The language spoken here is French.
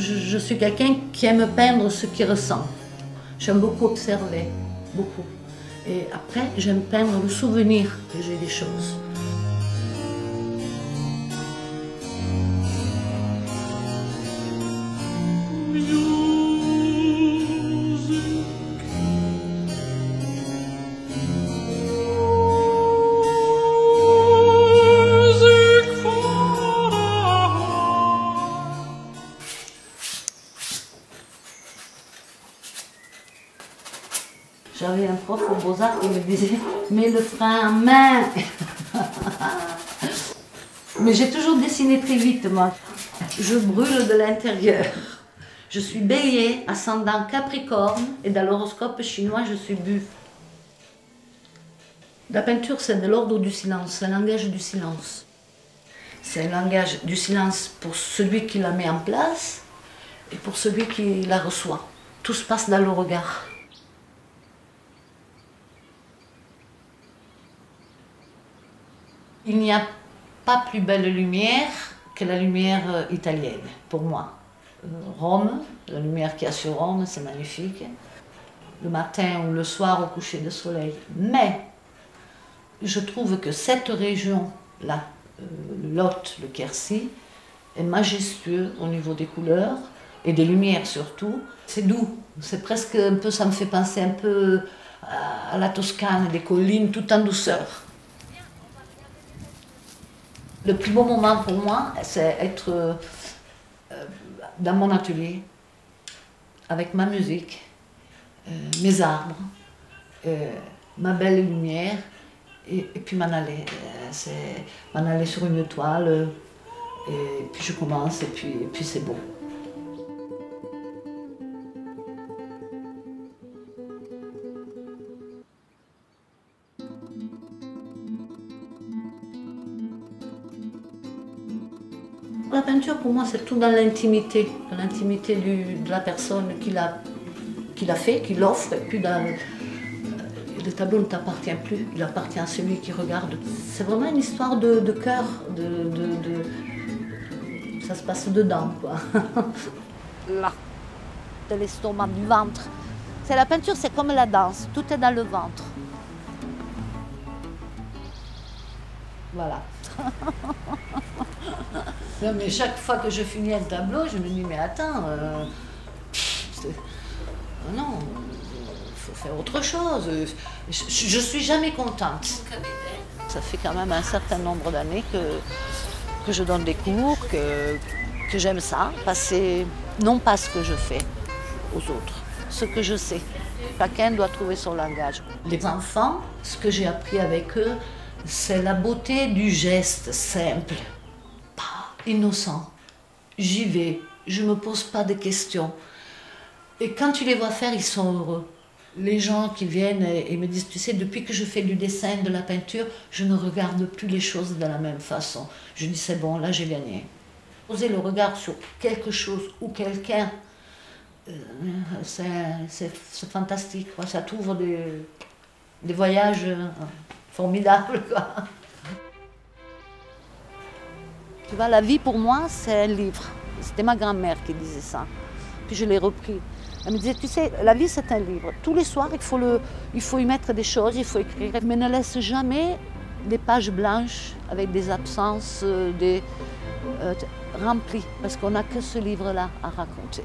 Je suis quelqu'un qui aime peindre ce qu'il ressent. J'aime beaucoup observer, beaucoup. Et après, j'aime peindre le souvenir que j'ai des choses. J'avais un prof au Beaux-Arts qui me disait « mets le frein à main ». Mais j'ai toujours dessiné très vite, moi. Je brûle de l'intérieur. Je suis bélier, ascendant Capricorne, et dans l'horoscope chinois, je suis Buffle. La peinture, c'est de l'ordre du silence, c'est un langage du silence. C'est un langage du silence pour celui qui la met en place et pour celui qui la reçoit. Tout se passe dans le regard. Il n'y a pas plus belle lumière que la lumière italienne, pour moi. Rome, la lumière qu'il y a sur Rome, c'est magnifique. Le matin ou le soir au coucher de soleil. Mais je trouve que cette région-là, le Lot, le Quercy, est majestueux au niveau des couleurs et des lumières surtout. C'est doux, c'est presque un peu, ça me fait penser un peu à la Toscane, des collines tout en douceur. Le plus beau moment pour moi, c'est être dans mon atelier, avec ma musique, mes arbres, ma belle lumière, et puis m'en aller. M'en aller sur une toile, et puis je commence, et puis c'est beau. La peinture, pour moi, c'est tout dans l'intimité de la personne qui l'a fait, qui l'offre, et puis le tableau ne t'appartient plus, il appartient à celui qui regarde. C'est vraiment une histoire de cœur, ça se passe dedans, quoi. Là, de l'estomac, du ventre. C'est la peinture, c'est comme la danse, tout est dans le ventre. Voilà. Non, mais chaque fois que je finis un tableau, je me dis, mais attends, non, il faut faire autre chose. Je suis jamais contente. Ça fait quand même un certain nombre d'années que je donne des cours, que j'aime ça, passer non pas ce que je fais aux autres, ce que je sais. Chacun doit trouver son langage. Les enfants, ce que j'ai appris avec eux, c'est la beauté du geste simple. Innocent, j'y vais, je ne me pose pas de questions. Et quand tu les vois faire, ils sont heureux. Les gens qui viennent et me disent, tu sais, depuis que je fais du dessin, de la peinture, je ne regarde plus les choses de la même façon. Je dis, c'est bon, là j'ai gagné. Poser le regard sur quelque chose ou quelqu'un, c'est fantastique. Ça t'ouvre des voyages formidables, quoi. Tu vois, la vie pour moi, c'est un livre. C'était ma grand-mère qui disait ça. Puis je l'ai repris. Elle me disait, tu sais, la vie c'est un livre. Tous les soirs, il faut y mettre des choses, il faut écrire. Mais ne laisse jamais des pages blanches avec des absences remplies. Parce qu'on n'a que ce livre-là à raconter.